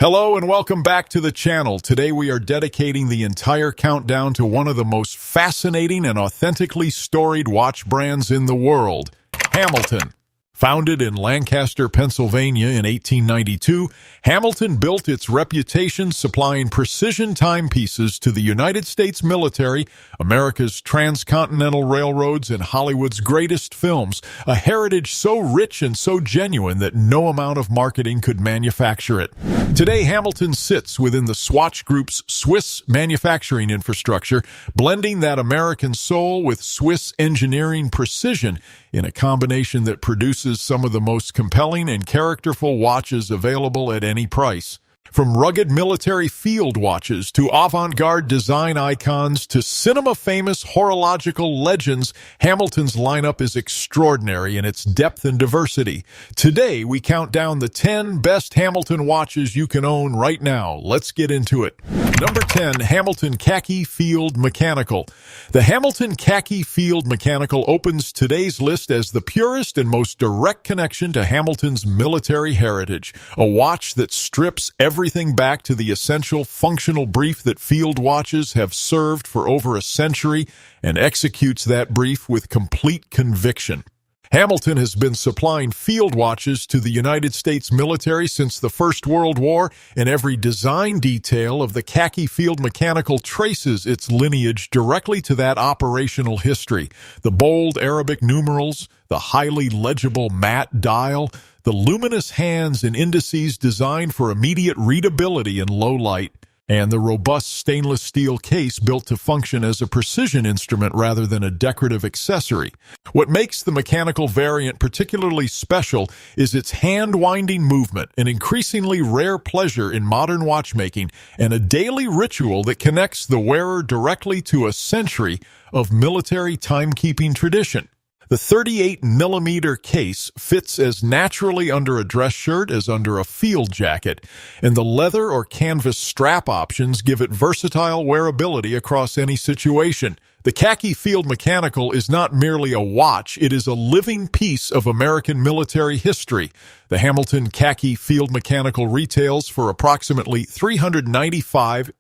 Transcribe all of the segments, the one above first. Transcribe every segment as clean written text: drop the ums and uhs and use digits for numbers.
Hello and welcome back to the channel. Today we are dedicating the entire countdown to one of the most fascinating and authentically storied watch brands in the world, Hamilton. Founded in Lancaster, Pennsylvania in 1892, Hamilton built its reputation supplying precision timepieces to the United States military, America's transcontinental railroads, and Hollywood's greatest films, a heritage so rich and so genuine that no amount of marketing could manufacture it. Today, Hamilton sits within the Swatch Group's Swiss manufacturing infrastructure, blending that American soul with Swiss engineering precision in a combination that produces some of the most compelling and characterful watches available at any price. From rugged military field watches to avant-garde design icons to cinema-famous horological legends, Hamilton's lineup is extraordinary in its depth and diversity. Today, we count down the 10 best Hamilton watches you can own right now. Let's get into it. Number 10, Hamilton Khaki Field Mechanical. The Hamilton Khaki Field Mechanical opens today's list as the purest and most direct connection to Hamilton's military heritage. A watch that strips everything back to the essential functional brief that field watches have served for over a century and executes that brief with complete conviction. Hamilton has been supplying field watches to the United States military since the First World War, and every design detail of the Khaki Field Mechanical traces its lineage directly to that operational history. The bold Arabic numerals, the highly legible matte dial, the luminous hands and indices designed for immediate readability in low light, and the robust stainless steel case built to function as a precision instrument rather than a decorative accessory. What makes the mechanical variant particularly special is its hand-winding movement, an increasingly rare pleasure in modern watchmaking, and a daily ritual that connects the wearer directly to a century of military timekeeping tradition. The 38mm case fits as naturally under a dress shirt as under a field jacket, and the leather or canvas strap options give it versatile wearability across any situation. The Khaki Field Mechanical is not merely a watch, it is a living piece of American military history. The Hamilton Khaki Field Mechanical retails for approximately $495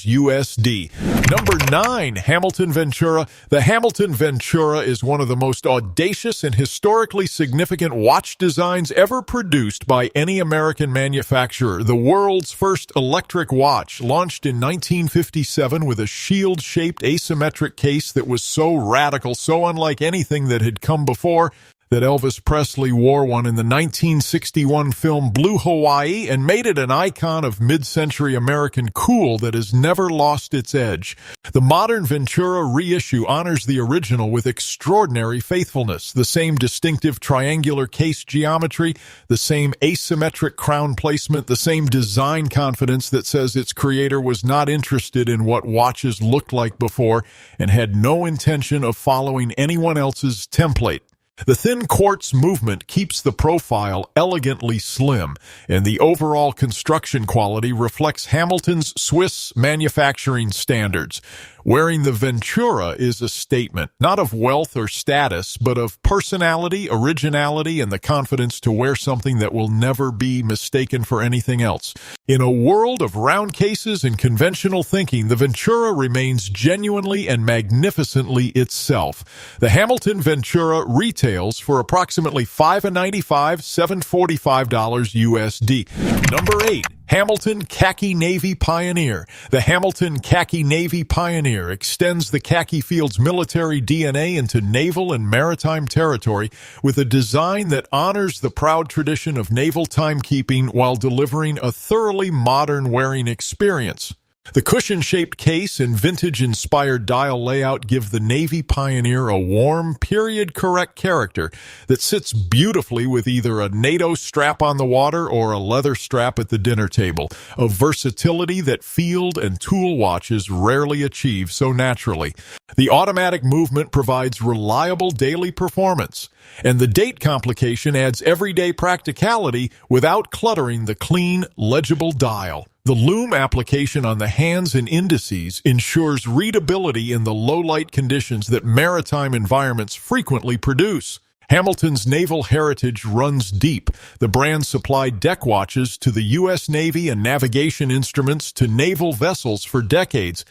USD. Number 9, Hamilton Ventura. The Hamilton Ventura is one of the most audacious and historically significant watch designs ever produced by any American manufacturer. The world's first electric watch, launched in 1957 with a shield-shaped asymmetric case that was so radical, so unlike anything that had come before, that Elvis Presley wore one in the 1961 film Blue Hawaii and made it an icon of mid-century American cool that has never lost its edge. The modern Ventura reissue honors the original with extraordinary faithfulness. The same distinctive triangular case geometry, the same asymmetric crown placement, the same design confidence that says its creator was not interested in what watches looked like before and had no intention of following anyone else's template. The thin quartz movement keeps the profile elegantly slim, and the overall construction quality reflects Hamilton's Swiss manufacturing standards. Wearing the Ventura is a statement, not of wealth or status, but of personality, originality, and the confidence to wear something that will never be mistaken for anything else. In a world of round cases and conventional thinking, the Ventura remains genuinely and magnificently itself. The Hamilton Ventura retails for approximately $595, $745 USD. Number 8. Hamilton Khaki Navy Pioneer. The Hamilton Khaki Navy Pioneer extends the khaki field's military DNA into naval and maritime territory with a design that honors the proud tradition of naval timekeeping while delivering a thoroughly modern wearing experience. The cushion-shaped case and vintage-inspired dial layout give the Navy Pioneer a warm, period-correct character that sits beautifully with either a NATO strap on the water or a leather strap at the dinner table, a versatility that field and tool watches rarely achieve so naturally. The automatic movement provides reliable daily performance, and the date complication adds everyday practicality without cluttering the clean, legible dial. The loom application on the hands and indices ensures readability in the low-light conditions that maritime environments frequently produce. Hamilton's naval heritage runs deep. The brand supplied deck watches to the U.S. Navy and navigation instruments to naval vessels for decades.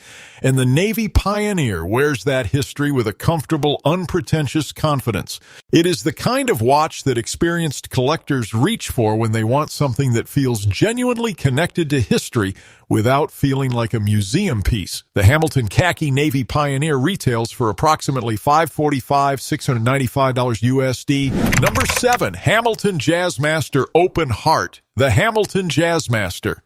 And the Navy Pioneer wears that history with a comfortable, unpretentious confidence. It is the kind of watch that experienced collectors reach for when they want something that feels genuinely connected to history without feeling like a museum piece. The Hamilton Khaki Navy Pioneer retails for approximately $545, $695 USD. Number 7, Hamilton Jazzmaster Open Heart. The Hamilton Jazzmaster.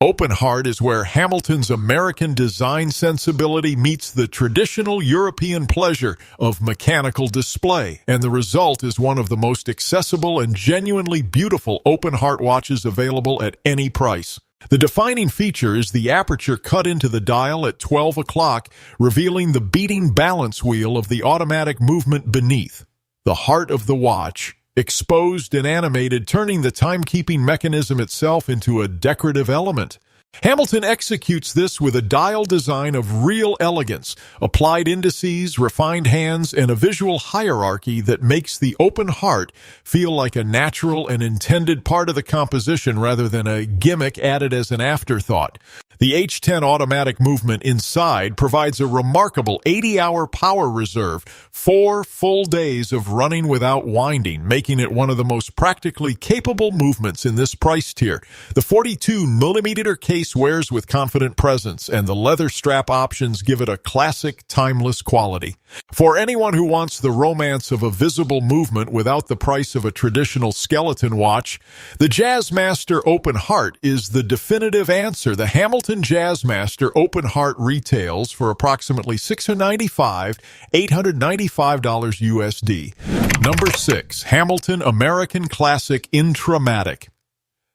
Open Heart is where Hamilton's American design sensibility meets the traditional European pleasure of mechanical display, and the result is one of the most accessible and genuinely beautiful open heart watches available at any price. The defining feature is the aperture cut into the dial at 12 o'clock, revealing the beating balance wheel of the automatic movement beneath. The heart of the watch, exposed and animated, turning the timekeeping mechanism itself into a decorative element. Hamilton executes this with a dial design of real elegance, applied indices, refined hands, and a visual hierarchy that makes the open heart feel like a natural and intended part of the composition rather than a gimmick added as an afterthought. The H10 automatic movement inside provides a remarkable 80-hour power reserve, 4 full days of running without winding, making it one of the most practically capable movements in this price tier. The 42mm case wears with confident presence, and the leather strap options give it a classic, timeless quality. For anyone who wants the romance of a visible movement without the price of a traditional skeleton watch, the Jazzmaster Open Heart is the definitive answer. The Hamilton Jazzmaster Open Heart retails for approximately $695, $895 USD. Number 6, Hamilton American Classic Intra-Matic.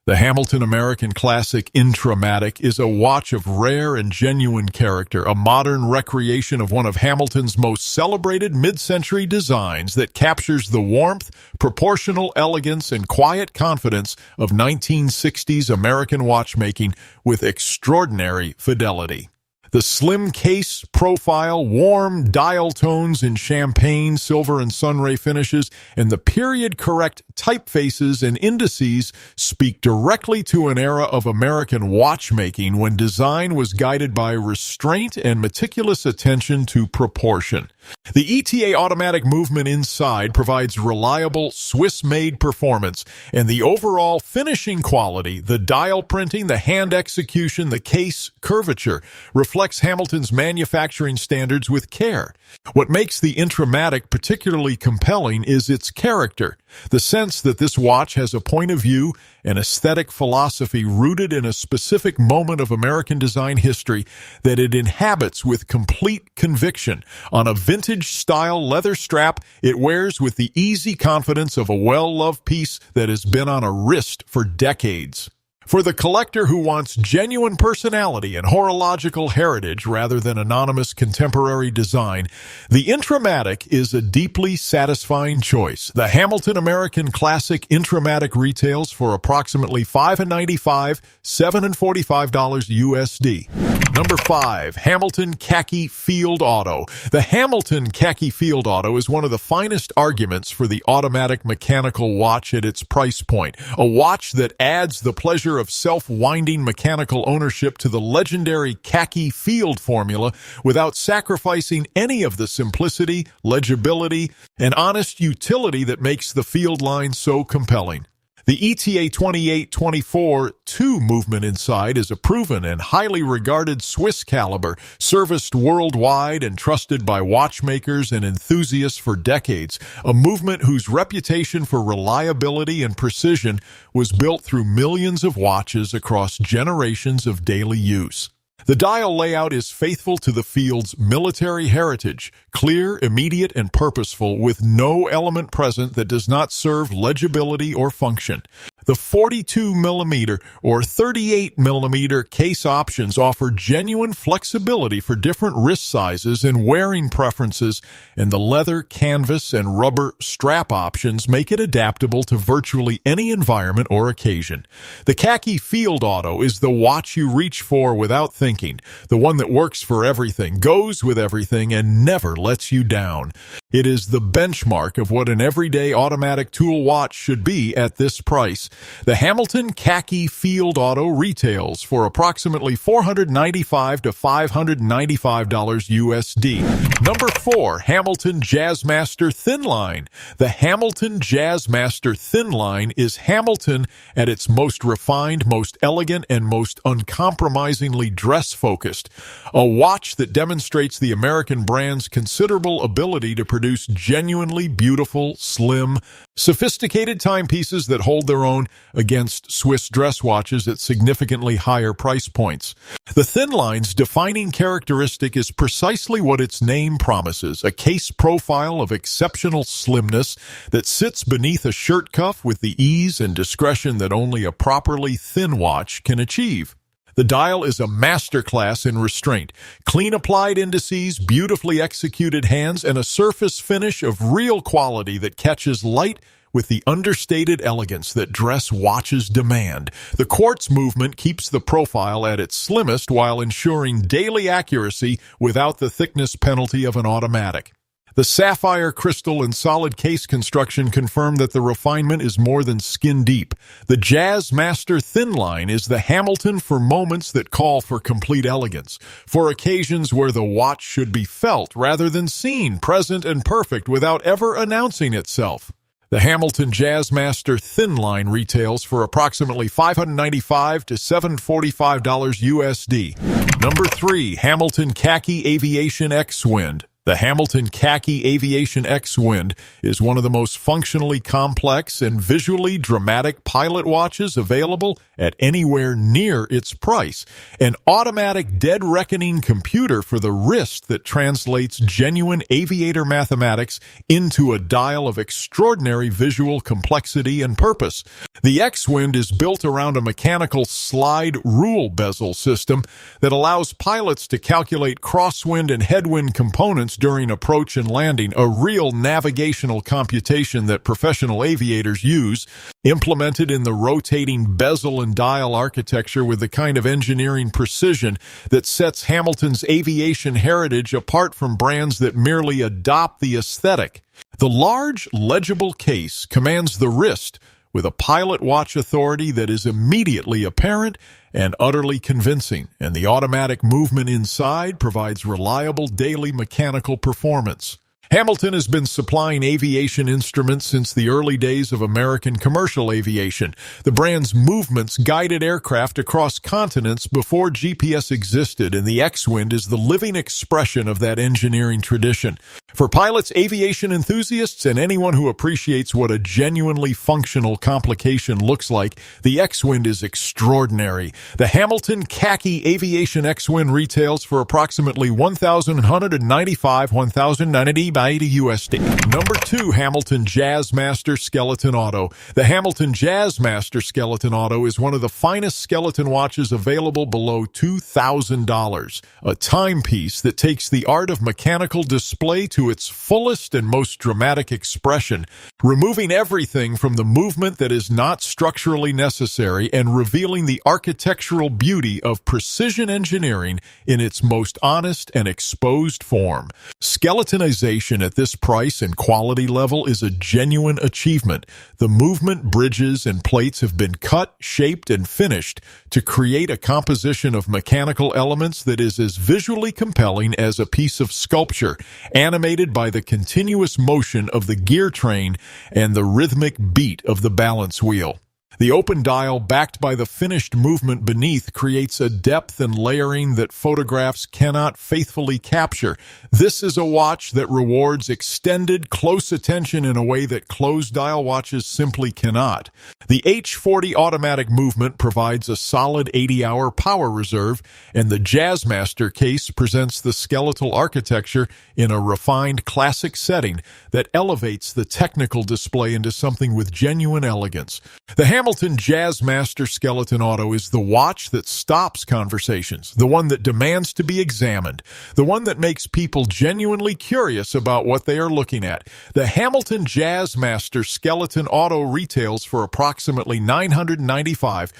The Hamilton American Classic Intra-Matic is a watch of rare and genuine character, a modern recreation of one of Hamilton's most celebrated mid-century designs that captures the warmth, proportional elegance, and quiet confidence of 1960s American watchmaking with extraordinary fidelity. The slim case, profile, warm dial tones in champagne, silver, and sunray finishes, and the period-correct typefaces and indices speak directly to an era of American watchmaking when design was guided by restraint and meticulous attention to proportion. The ETA automatic movement inside provides reliable Swiss-made performance, and the overall finishing quality, the dial printing, the hand execution, the case curvature, reflects Hamilton's manufacturing standards with care. What makes the Intra-Matic particularly compelling is its character, the sense that this watch has a point of view, an aesthetic philosophy rooted in a specific moment of American design history that it inhabits with complete conviction. On a vintage-style leather strap, it wears with the easy confidence of a well-loved piece that has been on a wrist for decades. For the collector who wants genuine personality and horological heritage rather than anonymous contemporary design, the Intra-Matic is a deeply satisfying choice. The Hamilton American Classic Intra-Matic retails for approximately $595, $745 USD. Number 5, Hamilton Khaki Field Auto. The Hamilton Khaki Field Auto is one of the finest arguments for the automatic mechanical watch at its price point. A watch that adds the pleasure of self-winding mechanical ownership to the legendary Khaki Field formula without sacrificing any of the simplicity, legibility, and honest utility that makes the Field line so compelling. The ETA 2824-2 movement inside is a proven and highly regarded Swiss caliber, serviced worldwide and trusted by watchmakers and enthusiasts for decades, a movement whose reputation for reliability and precision was built through millions of watches across generations of daily use. The dial layout is faithful to the Field's military heritage, clear, immediate, and purposeful, with no element present that does not serve legibility or function. The 42mm or 38mm case options offer genuine flexibility for different wrist sizes and wearing preferences, and the leather, canvas, and rubber strap options make it adaptable to virtually any environment or occasion. The Khaki Field Auto is the watch you reach for without thinking, the one that works for everything, goes with everything, and never lets you down. It is the benchmark of what an everyday automatic tool watch should be at this price. The Hamilton Khaki Field Auto retails for approximately $495 to $595 USD. Number 4, Hamilton Jazzmaster Thinline. The Hamilton Jazzmaster Thinline is Hamilton at its most refined, most elegant, and most uncompromisingly dress-focused. A watch that demonstrates the American brand's considerable ability to produce genuinely beautiful, slim, sophisticated timepieces that hold their own against Swiss dress watches at significantly higher price points. The Thinline's defining characteristic is precisely what its name promises, a case profile of exceptional slimness that sits beneath a shirt cuff with the ease and discretion that only a properly thin watch can achieve. The dial is a masterclass in restraint, clean applied indices, beautifully executed hands, and a surface finish of real quality that catches light with the understated elegance that dress watches demand. The quartz movement keeps the profile at its slimmest while ensuring daily accuracy without the thickness penalty of an automatic. The sapphire crystal and solid case construction confirm that the refinement is more than skin deep. The Jazzmaster Thinline is the Hamilton for moments that call for complete elegance, for occasions where the watch should be felt rather than seen, present and perfect without ever announcing itself. The Hamilton Jazzmaster Thinline retails for approximately $595 to $745 USD. Number 3, Hamilton Khaki Aviation X-Wind. The Hamilton Khaki Aviation X-Wind is one of the most functionally complex and visually dramatic pilot watches available at anywhere near its price. An automatic dead reckoning computer for the wrist that translates genuine aviator mathematics into a dial of extraordinary visual complexity and purpose. The X-Wind is built around a mechanical slide rule bezel system that allows pilots to calculate crosswind and headwind components during approach and landing, a real navigational computation that professional aviators use, implemented in the rotating bezel and dial architecture with the kind of engineering precision that sets Hamilton's aviation heritage apart from brands that merely adopt the aesthetic. The large, legible case commands the wrist with a pilot watch authority that is immediately apparent and utterly convincing, and the automatic movement inside provides reliable daily mechanical performance. Hamilton has been supplying aviation instruments since the early days of American commercial aviation. The brand's movements guided aircraft across continents before GPS existed, and the X-Wind is the living expression of that engineering tradition. For pilots, aviation enthusiasts, and anyone who appreciates what a genuinely functional complication looks like, the X-Wind is extraordinary. The Hamilton Khaki Aviation X-Wind retails for approximately $1,195 USD. Number 2, Hamilton Jazzmaster Skeleton Auto. The Hamilton Jazzmaster Skeleton Auto is one of the finest skeleton watches available below $2,000. A timepiece that takes the art of mechanical display to its fullest and most dramatic expression, removing everything from the movement that is not structurally necessary and revealing the architectural beauty of precision engineering in its most honest and exposed form. Skeletonization at this price and quality level is a genuine achievement. The movement bridges and plates have been cut, shaped, and finished to create a composition of mechanical elements that is as visually compelling as a piece of sculpture, animated by the continuous motion of the gear train and the rhythmic beat of the balance wheel. The open dial, backed by the finished movement beneath, creates a depth and layering that photographs cannot faithfully capture. This is a watch that rewards extended, close attention in a way that closed dial watches simply cannot. The H40 automatic movement provides a solid 80-hour power reserve, and the Jazzmaster case presents the skeletal architecture in a refined classic setting that elevates the technical display into something with genuine elegance. The Hamilton Jazzmaster Skeleton Auto is the watch that stops conversations, the one that demands to be examined, the one that makes people genuinely curious about what they are looking at. The Hamilton Jazzmaster Skeleton Auto retails for approximately $1,395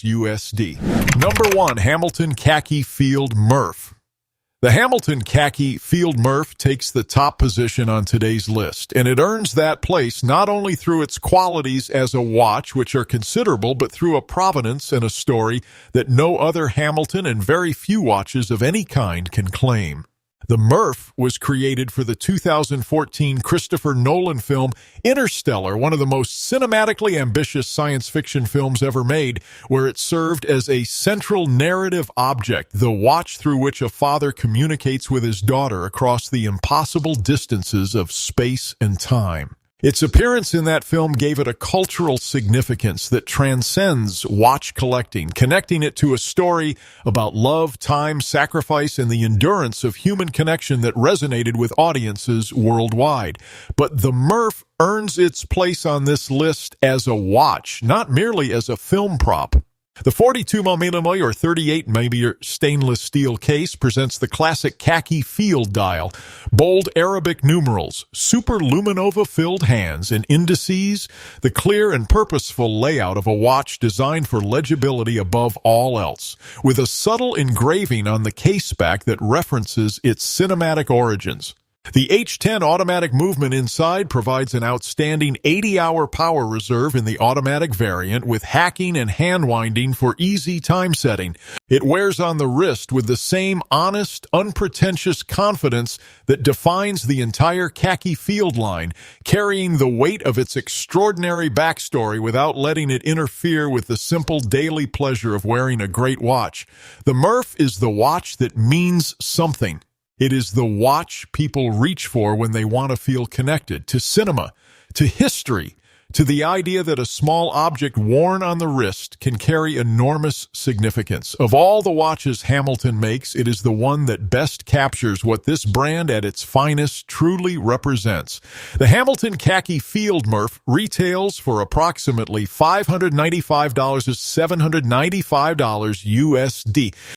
USD. Number 1. Hamilton Khaki Field Murph. The Hamilton Khaki Field Murph takes the top position on today's list, and it earns that place not only through its qualities as a watch, which are considerable, but through a provenance and a story that no other Hamilton and very few watches of any kind can claim. The Murph was created for the 2014 Christopher Nolan film Interstellar, one of the most cinematically ambitious science fiction films ever made, where it served as a central narrative object, the watch through which a father communicates with his daughter across the impossible distances of space and time. Its appearance in that film gave it a cultural significance that transcends watch collecting, connecting it to a story about love, time, sacrifice, and the endurance of human connection that resonated with audiences worldwide. But the Murph earns its place on this list as a watch, not merely as a film prop. The 42mm or 38mm stainless steel case presents the classic khaki field dial, bold Arabic numerals, super luminova-filled hands and indices, the clear and purposeful layout of a watch designed for legibility above all else, with a subtle engraving on the case back that references its cinematic origins. The H10 automatic movement inside provides an outstanding 80-hour power reserve in the automatic variant with hacking and hand winding for easy time setting. It wears on the wrist with the same honest, unpretentious confidence that defines the entire Khaki field line, carrying the weight of its extraordinary backstory without letting it interfere with the simple daily pleasure of wearing a great watch. The Murph is the watch that means something. It is the watch people reach for when they want to feel connected to cinema, to history, to the idea that a small object worn on the wrist can carry enormous significance. Of all the watches Hamilton makes, it is the one that best captures what this brand at its finest truly represents. The Hamilton Khaki Field Murph retails for approximately $595 to $795 USD.